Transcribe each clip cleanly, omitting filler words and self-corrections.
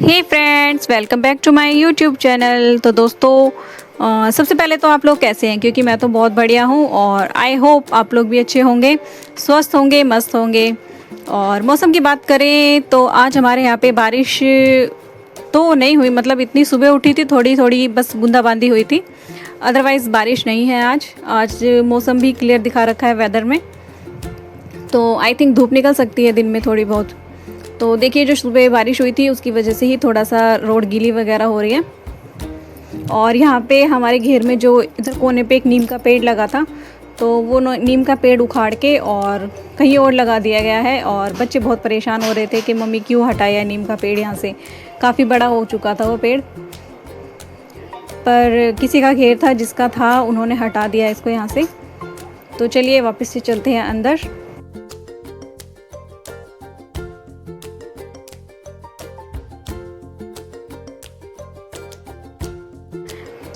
Hey friends, welcome back to my YouTube channel. तो दोस्तों, सबसे पहले तो आप लोग कैसे हैं? क्योंकि मैं तो बहुत बढ़िया हूँ और आई होप आप लोग भी अच्छे होंगे, स्वस्थ होंगे, मस्त होंगे। और मौसम की बात करें तो आज हमारे यहाँ पे बारिश तो नहीं हुई, मतलब इतनी सुबह उठी थी, थोड़ी थोड़ी बस बूंदाबांदी हुई थी। अदरवाइज़ बारिश नहीं है आज मौसम भी क्लियर दिखा रखा है वेदर में। तो आई थिंक धूप निकल सकती है दिन में थोड़ी बहुत। तो देखिए, जो सुबह बारिश हुई थी उसकी वजह से ही थोड़ा सा रोड गीली वगैरह हो रही है। और यहाँ पे हमारे घेर में जो इधर कोने पे एक नीम का पेड़ लगा था, तो वो नीम का पेड़ उखाड़ के और कहीं और लगा दिया गया है। और बच्चे बहुत परेशान हो रहे थे कि मम्मी क्यों हटाया नीम का पेड़ यहाँ से, काफ़ी बड़ा हो चुका था वो पेड़। पर किसी का घेर था, जिसका था, उन्होंने हटा दिया इसको यहाँ से। तो चलिए वापस से चलते हैं अंदर।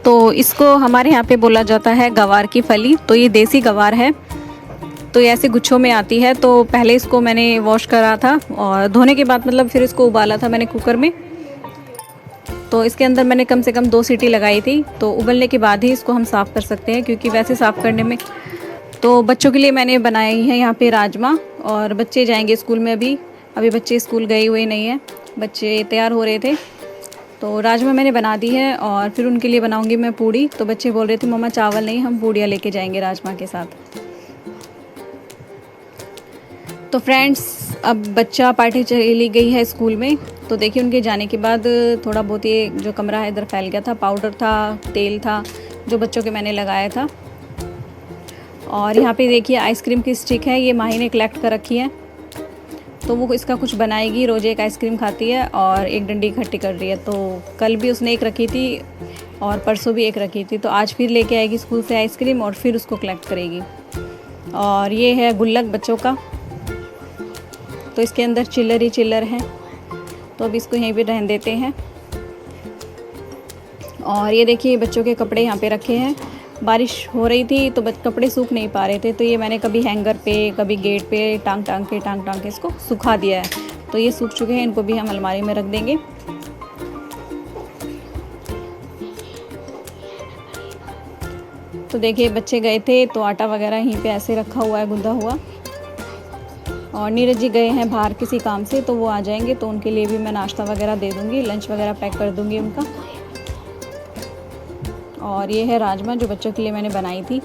तो इसको हमारे यहाँ पे बोला जाता है गवार की फली। तो ये देसी गवार है, तो ये ऐसे गुच्छों में आती है। तो पहले इसको मैंने वॉश करा था और धोने के बाद मतलब फिर इसको उबाला था मैंने कुकर में। तो इसके अंदर मैंने कम से कम 2 सीटी लगाई थी। तो उबलने के बाद ही इसको हम साफ़ कर सकते हैं, क्योंकि वैसे साफ़ करने में। तो बच्चों के लिए मैंने बनाई है यहाँ पे राजमा, और बच्चे जाएंगे स्कूल में। अभी बच्चे स्कूल गए हुए नहीं हैं, बच्चे तैयार हो रहे थे। तो राजमा मैंने बना दी है और फिर उनके लिए बनाऊंगी मैं पूड़ी। तो बच्चे बोल रहे थे मम्मा चावल नहीं, हम पूड़ियाँ लेके जाएंगे राजमा के साथ। तो फ्रेंड्स, अब बच्चा पार्टी चली गई है स्कूल में। तो देखिए, उनके जाने के बाद थोड़ा बहुत ये जो कमरा है इधर फैल गया था। पाउडर था, तेल था, जो बच्चों के मैंने लगाया था। और यहाँ पे देखिए आइसक्रीम की स्टिक है, ये माही ने कलेक्ट कर रखी है। तो वो इसका कुछ बनाएगी। रोज़ एक आइसक्रीम खाती है और एक डंडी इकट्ठी कर रही है। तो कल भी उसने एक रखी थी और परसों भी एक रखी थी। तो आज फिर लेके आएगी स्कूल से आइसक्रीम और फिर उसको कलेक्ट करेगी। और ये है गुल्लक बच्चों का। तो इसके अंदर चिल्लर ही चिल्लर हैं। तो अब इसको यहीं पे रहने देते हैं। और ये देखिए बच्चों के कपड़े यहाँ पे रखे हैं। बारिश हो रही थी तो कपड़े सूख नहीं पा रहे थे, तो ये मैंने कभी हैंगर पे, कभी गेट पे टांग टांग के इसको सुखा दिया है। तो ये सूख चुके हैं, इनको भी हम अलमारी में रख देंगे। तो देखिए बच्चे गए थे तो आटा वगैरह यहीं पे ऐसे रखा हुआ है, गुंदा हुआ। और नीरज जी गए हैं बाहर किसी काम से, तो वो आ जाएंगे तो उनके लिए भी मैं नाश्ता वगैरह दे दूँगी, लंच वगैरह पैक कर दूँगी उनका। और ये है राजमा जो बच्चों के लिए मैंने बनाई थी।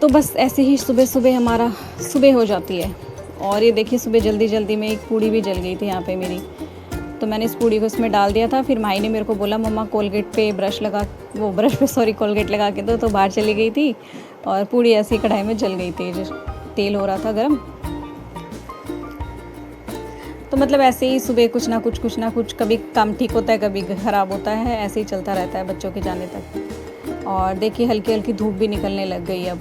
तो बस ऐसे ही सुबह सुबह हमारा सुबह हो जाती है। और ये देखिए सुबह जल्दी जल्दी में एक पूड़ी भी जल गई थी यहाँ पे मेरी। तो मैंने इस पूड़ी को इसमें डाल दिया था। फिर माई ने मेरे को बोला मम्मा कोलगेट पे कोलगेट लगा के दो। तो बाहर चली गई थी और पूड़ी ऐसी कढ़ाई में जल गई थी, जो तेल हो रहा था गर्म। तो मतलब ऐसे ही सुबह कुछ ना कुछ, कभी काम ठीक होता है, कभी ख़राब होता है, ऐसे ही चलता रहता है बच्चों के जाने तक। और देखिए हल्की हल्की धूप भी निकलने लग गई अब।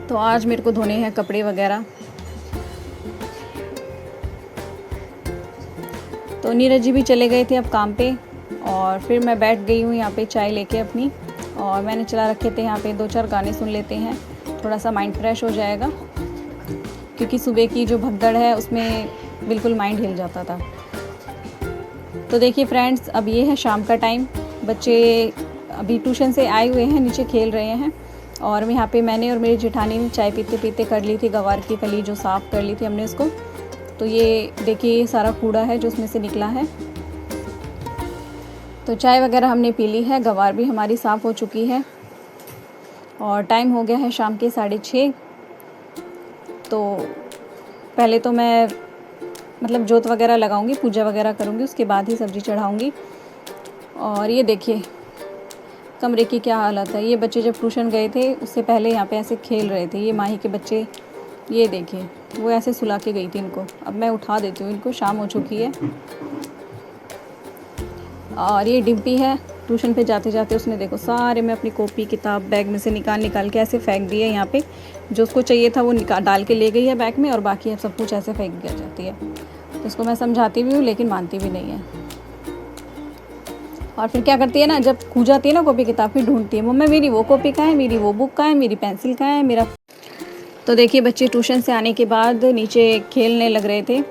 तो आज मेरे को धोने हैं कपड़े वगैरह। तो नीरज जी भी चले गए थे अब काम पे, और फिर मैं बैठ गई हूँ यहाँ पे चाय लेके अपनी। और मैंने चला रखे थे यहाँ पे 2-4 गाने सुन लेते हैं, थोड़ा सा माइंड फ्रेश हो जाएगा। क्योंकि सुबह की जो भगदड़ है उसमें बिल्कुल माइंड हिल जाता था। तो देखिए फ्रेंड्स, अब ये है शाम का टाइम। बच्चे अभी ट्यूशन से आए हुए हैं, नीचे खेल रहे हैं। और यहाँ पे मैंने और मेरी जेठानी ने चाय पीते पीते कर ली थी गवार की फली, जो साफ़ कर ली थी हमने उसको। तो ये देखिए ये सारा कूड़ा है जो उसमें से निकला है। तो चाय वगैरह हमने पी ली है, गवार भी हमारी साफ़ हो चुकी है। और टाइम हो गया है शाम के 6:30। तो पहले तो मैं मतलब जोत वगैरह लगाऊंगी, पूजा वगैरह करूंगी, उसके बाद ही सब्ज़ी चढ़ाऊंगी। और ये देखिए कमरे की क्या हालत है। ये बच्चे जब ट्यूशन गए थे उससे पहले यहाँ पे ऐसे खेल रहे थे, ये माही के बच्चे। ये देखिए वो ऐसे सुला के गई थी इनको। अब मैं उठा देती हूँ इनको, शाम हो चुकी है। और ये डिम्पी है, ट्यूशन पे जाते जाते उसने देखो सारे मैं अपनी कॉपी किताब बैग में से निकाल के ऐसे फेंक दिए। यहाँ पे जो उसको चाहिए था वो डाल के ले गई है बैग में, और बाकी अब सब कुछ ऐसे फेंक दिया जाती है। तो उसको मैं समझाती भी हूँ लेकिन मानती भी नहीं है। और फिर क्या करती है ना, जब खो जाती है ना कॉपी किताब, फिर ढूंढती है मम्मा मेरी वो कॉपी कहाँ है, मेरी वो बुक कहाँ है, मेरी पेंसिल कहाँ है, मेरा तो देखिए बच्चे ट्यूशन से आने के बाद नीचे खेलने लग रहे थे,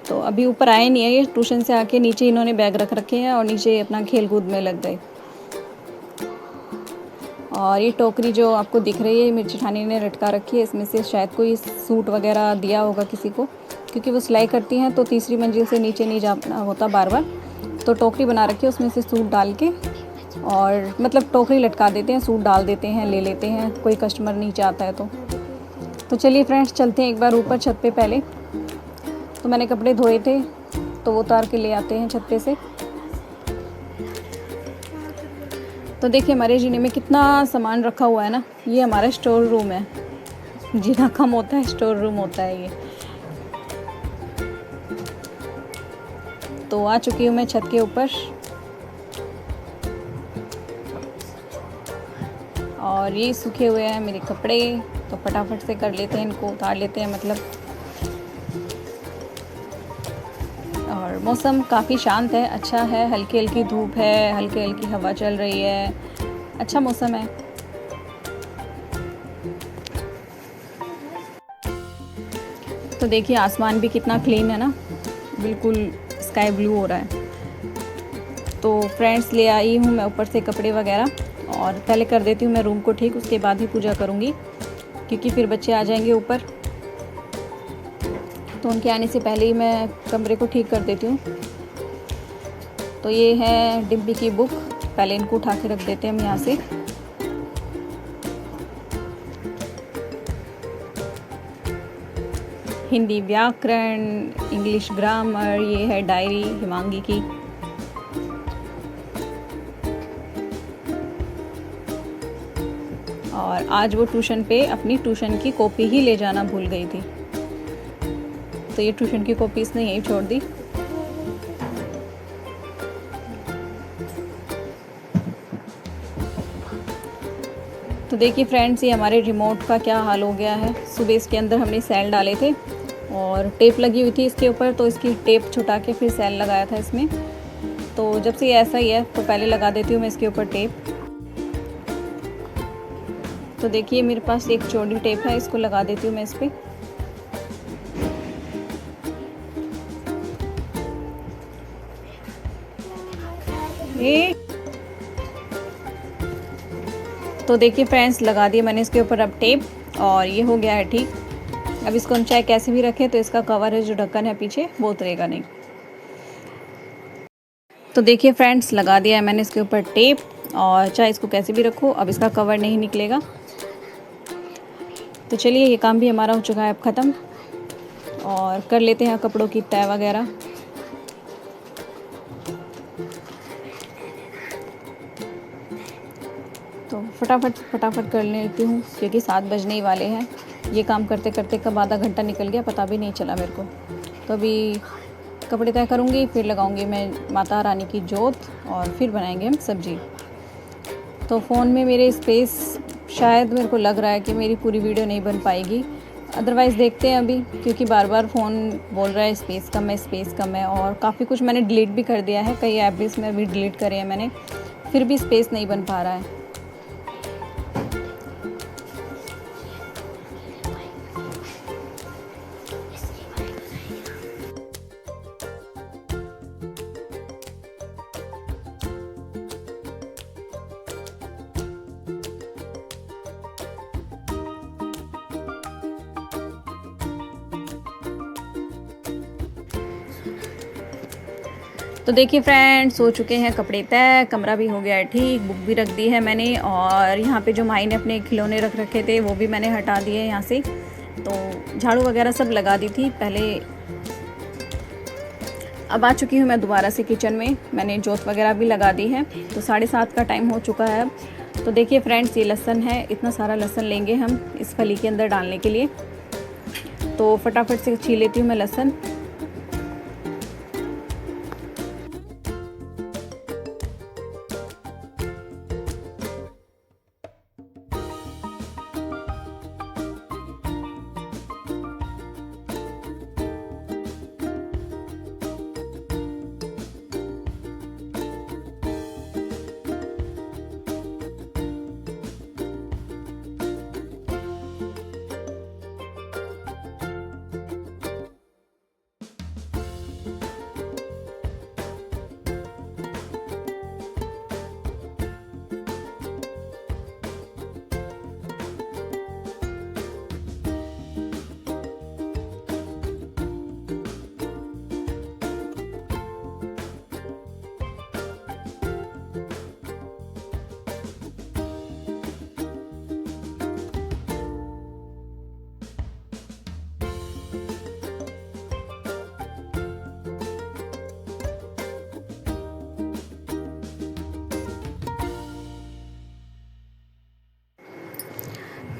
तो अभी ऊपर आए नहीं है ये। ट्यूशन से आके नीचे इन्होंने बैग रख रखे हैं और नीचे अपना खेल कूद में लग गए। और ये टोकरी जो आपको दिख रही है मेरी जेठानी ने लटका रखी है, इसमें से शायद कोई सूट वगैरह दिया होगा किसी को, क्योंकि वो सिलाई करती हैं तो तीसरी मंजिल से नीचे नहीं जाना होता बार बार। तो टोकरी बना रखी है, उसमें से सूट डाल के, और मतलब टोकरी लटका देते हैं, सूट डाल देते हैं, ले लेते हैं कोई कस्टमर नीचे आता है तो चलिए फ्रेंड्स चलते हैं एक बार ऊपर छत पे। पहले तो मैंने कपड़े धोए थे तो वो उतार के ले आते हैं छत पे से। तो देखिए हमारे जीने में कितना सामान रखा हुआ है ना, ये हमारा स्टोर रूम है। जीना कम होता है, स्टोर रूम होता है ये। तो आ चुकी हूँ मैं छत के ऊपर, और ये सूखे हुए हैं मेरे कपड़े, तो फटाफट से कर लेते हैं इनको, उतार लेते हैं मतलब। और मौसम काफ़ी शांत है, अच्छा है, हल्की हल्की धूप है, हल्की हल्की हवा चल रही है, अच्छा मौसम है। तो देखिए आसमान भी कितना क्लीन है ना, बिल्कुल स्काई ब्लू हो रहा है। तो फ्रेंड्स ले आई हूँ मैं ऊपर से कपड़े वगैरह, और पहले कर देती हूँ मैं रूम को ठीक, उसके बाद ही पूजा करूँगी, क्योंकि फिर बच्चे आ जाएंगे ऊपर, तो उनके आने से पहले ही मैं कमरे को ठीक कर देती हूँ। तो ये है डिम्पी की बुक, पहले इनको उठा के रख देते हैं हम यहाँ से। हिंदी व्याकरण, इंग्लिश ग्रामर, ये है डायरी हिमांगी की। और आज वो ट्यूशन पे अपनी ट्यूशन की कॉपी ही ले जाना भूल गई थी, तो ये ट्यूशन की कॉपी इसने यहीं छोड़ दी। तो देखिए फ्रेंड्स ये हमारे रिमोट का क्या हाल हो गया है। सुबह इसके अंदर हमने सेल डाले थे और टेप लगी हुई थी इसके ऊपर, तो इसकी टेप छुटा के फिर सेल लगाया था इसमें। तो जब से ये ऐसा ही है तो पहले लगा देती हूँ मैं इसके ऊपर टेप। तो देखिए मेरे पास एक चौड़ी टेप है, इसको लगा देती हूँ मैं इस पर। तो देखिए फ्रेंड्स लगा दिए मैंने इसके ऊपर अब टेप, और ये हो गया है ठीक। अब इसको हम चाहे कैसे भी रखें तो इसका कवर है जो ढक्कन है पीछे वो उतरेगा नहीं। तो देखिए फ्रेंड्स लगा दिया है मैंने इसके ऊपर टेप, और चाहे इसको कैसे भी रखो अब इसका कवर नहीं निकलेगा। तो चलिए ये काम भी हमारा हो चुका है अब ख़त्म, और कर लेते हैं कपड़ों की तय वगैरह। तो फटाफट कर लेती हूँ, क्योंकि 7 बजने ही वाले हैं। ये काम करते करते कब आधा घंटा निकल गया पता भी नहीं चला मेरे को। तो अभी कपड़े तय करूँगी, फिर लगाऊँगी मैं माता रानी की जोत, और फिर बनाएंगे हम सब्जी। तो फ़ोन में मेरे स्पेस शायद मेरे को लग रहा है कि मेरी पूरी वीडियो नहीं बन पाएगी, अदरवाइज़ देखते हैं अभी, क्योंकि बार बार फ़ोन बोल रहा है स्पेस कम है। और काफ़ी कुछ मैंने डिलीट भी कर दिया है, कई ऐप भी इसमें भी डिलीट करे हैं मैंने, फिर भी स्पेस नहीं बन पा रहा है। तो देखिए फ्रेंड्स हो चुके हैं कपड़े तय, कमरा भी हो गया है ठीक, बुक भी रख दी है मैंने, और यहाँ पे जो माई ने अपने खिलौने रख रखे थे वो भी मैंने हटा दिए यहाँ से। तो झाड़ू वगैरह सब लगा दी थी पहले। अब आ चुकी हूँ मैं दोबारा से किचन में, मैंने जोत वगैरह भी लगा दी है। तो 7:30 का टाइम हो चुका है अब। तो देखिए फ्रेंड्स ये लहसुन है, इतना सारा लहसुन लेंगे हम इस फली के अंदर डालने के लिए। तो फटाफट से छील लेती हूँ मैं लहसुन।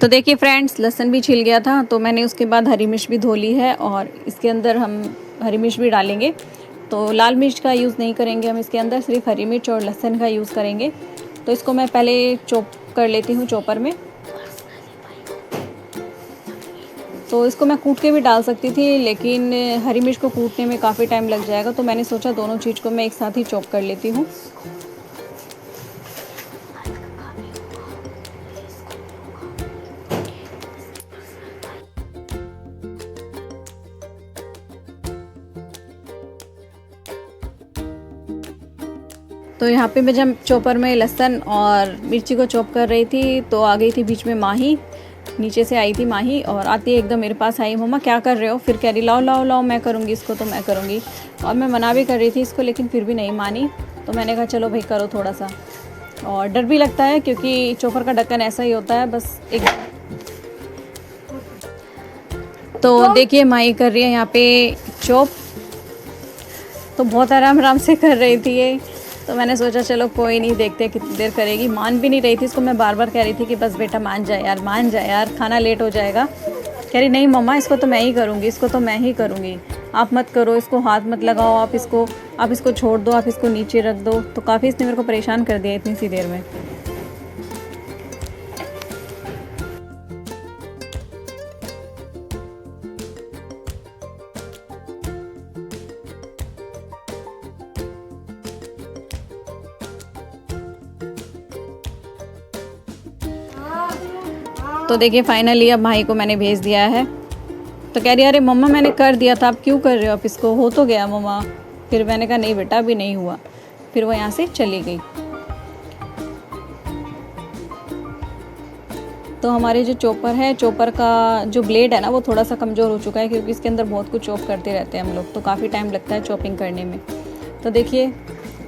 तो देखिए फ्रेंड्स, लहसुन भी छिल गया था, तो मैंने उसके बाद हरी मिर्च भी धो ली है और इसके अंदर हम हरी मिर्च भी डालेंगे। तो लाल मिर्च का यूज़ नहीं करेंगे हम इसके अंदर, सिर्फ हरी मिर्च और लहसुन का यूज़ करेंगे। तो इसको मैं पहले चॉप कर लेती हूँ चॉपर में। तो इसको मैं कूट के भी डाल सकती थी, लेकिन हरी मिर्च को कूटने में काफ़ी टाइम लग जाएगा, तो मैंने सोचा दोनों चीज़ को मैं एक साथ ही चॉप कर लेती हूँ। तो यहाँ पे मैं जब चॉपर में लहसुन और मिर्ची को चॉप कर रही थी, तो आ गई थी बीच में माही। नीचे से आई थी माही और आती एकदम मेरे पास आई, मम्मा क्या कर रहे हो? फिर कह रही लाओ लाओ लाओ, मैं करूँगी इसको, तो मैं करूँगी। और मैं मना भी कर रही थी इसको, लेकिन फिर भी नहीं मानी। तो मैंने कहा चलो भाई करो थोड़ा सा। और डर भी लगता है क्योंकि चॉपर का ढक्कन ऐसा ही होता है, बस एक। तो देखिए माही कर रही है यहाँ पे चॉप, तो बहुत आराम आराम से कर रही थी ये। तो मैंने सोचा चलो कोई नहीं, देखते कितनी देर करेगी। मान भी नहीं रही थी इसको, मैं बार बार कह रही थी कि बस बेटा मान जाए यार, मान जाए यार, खाना लेट हो जाएगा। कह रही नहीं मम्मा, इसको तो मैं ही करूँगी, इसको तो मैं ही करूँगी, आप मत करो, इसको हाथ मत लगाओ, आप इसको छोड़ दो, आप इसको नीचे रख दो। तो काफ़ी इसने मेरे को परेशान कर दिया इतनी सी देर में। तो देखिए फाइनली अब भाई को मैंने भेज दिया है। तो कह रही अरे मम्मा मैंने कर दिया था, आप क्यों कर रहे हो, आप इसको हो तो गया मम्मा। फिर मैंने कहा नहीं बेटा अभी नहीं हुआ। फिर वो यहाँ से चली गई। तो हमारे जो चॉपर है, चॉपर का जो ब्लेड है ना, वो थोड़ा सा कमज़ोर हो चुका है, क्योंकि इसके अंदर बहुत कुछ चॉप करते रहते हैं हम लोग, तो काफ़ी टाइम लगता है चॉपिंग करने में। तो देखिए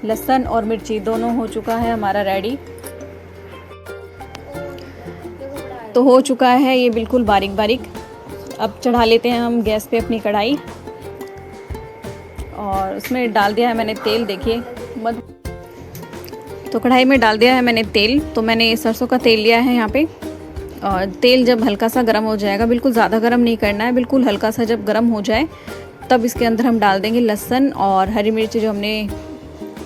लहसुन और मिर्ची दोनों हो चुका है हमारा रेडी। तो हो चुका है ये बिल्कुल बारीक बारीक। अब चढ़ा लेते हैं हम गैस पे अपनी कढ़ाई, और उसमें डाल दिया है मैंने तेल। देखिए तो कढ़ाई में डाल दिया है मैंने तेल। तो मैंने सरसों का तेल लिया है यहाँ पे। और तेल जब हल्का सा गर्म हो जाएगा, बिल्कुल ज़्यादा गर्म नहीं करना है, बिल्कुल हल्का सा जब गर्म हो जाए, तब इसके अंदर हम डाल देंगे लहसुन और हरी मिर्च जो हमने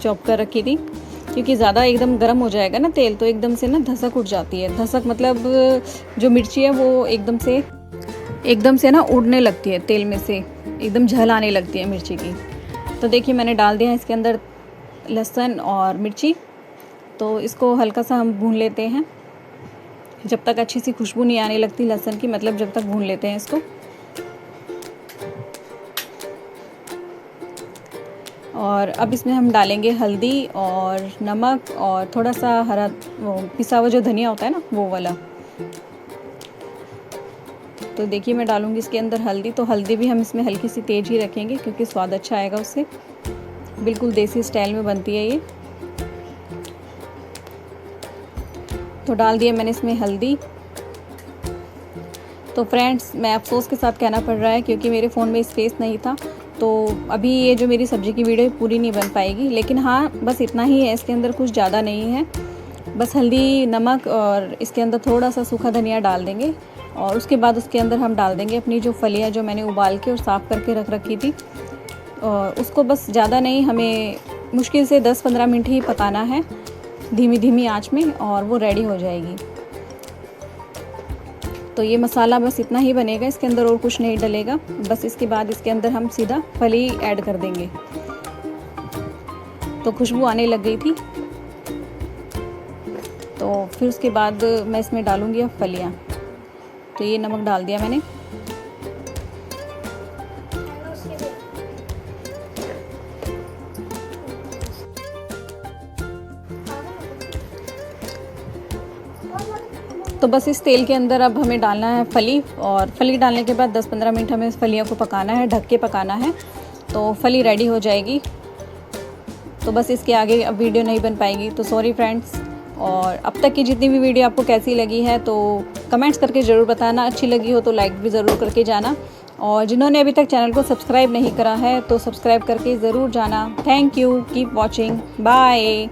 चॉप कर रखी थी। क्योंकि ज़्यादा एकदम गर्म हो जाएगा ना तेल, तो एकदम से ना धसक उठ जाती है। धसक मतलब जो मिर्ची है वो एकदम से ना उड़ने लगती है तेल में से, एकदम झल आने लगती है मिर्ची की। तो देखिए मैंने डाल दिया है इसके अंदर लहसुन और मिर्ची। तो इसको हल्का सा हम भून लेते हैं, जब तक अच्छी सी खुशबू नहीं आने लगती लहसुन की, मतलब जब तक भून लेते हैं इसको। और अब इसमें हम डालेंगे हल्दी और नमक और थोड़ा सा हरा वो पिसा हुआ जो धनिया होता है ना, वो वाला। तो देखिए मैं डालूंगी इसके अंदर हल्दी। तो हल्दी भी हम इसमें हल्की सी तेज ही रखेंगे, क्योंकि स्वाद अच्छा आएगा उससे। बिल्कुल देसी स्टाइल में बनती है ये। तो डाल दिया मैंने इसमें हल्दी। तो फ्रेंड्स, मैं अफसोस के साथ कहना पड़ रहा है, क्योंकि मेरे फ़ोन में स्पेस नहीं था, तो अभी ये जो मेरी सब्ज़ी की वीडियो पूरी नहीं बन पाएगी। लेकिन हाँ, बस इतना ही है, इसके अंदर कुछ ज़्यादा नहीं है। बस हल्दी, नमक और इसके अंदर थोड़ा सा सूखा धनिया डाल देंगे। और उसके बाद उसके अंदर हम डाल देंगे अपनी जो फलियाँ जो मैंने उबाल के और साफ़ करके रख रखी थी। और उसको बस ज़्यादा नहीं, हमें मुश्किल से 10-15 मिनट ही पकाना है धीमी धीमी आँच में, और वो रेडी हो जाएगी। तो ये मसाला बस इतना ही बनेगा, इसके अंदर और कुछ नहीं डलेगा। बस इसके बाद इसके अंदर हम सीधा फली ऐड कर देंगे। तो खुशबू आने लग गई थी। तो फिर उसके बाद मैं इसमें डालूँगी अब फलियाँ। तो ये नमक डाल दिया मैंने। तो बस इस तेल के अंदर अब हमें डालना है फली, और फली डालने के बाद 10-15 मिनट हमें इस फलियों को पकाना है, ढक के पकाना है। तो फली रेडी हो जाएगी। तो बस इसके आगे अब वीडियो नहीं बन पाएगी, तो सॉरी फ्रेंड्स। और अब तक की जितनी भी वीडियो आपको कैसी लगी है तो कमेंट्स करके ज़रूर बताना। अच्छी लगी हो तो लाइक भी ज़रूर करके जाना। और जिन्होंने अभी तक चैनल को सब्सक्राइब नहीं करा है तो सब्सक्राइब करके ज़रूर जाना। Thank you, keep watching, bye.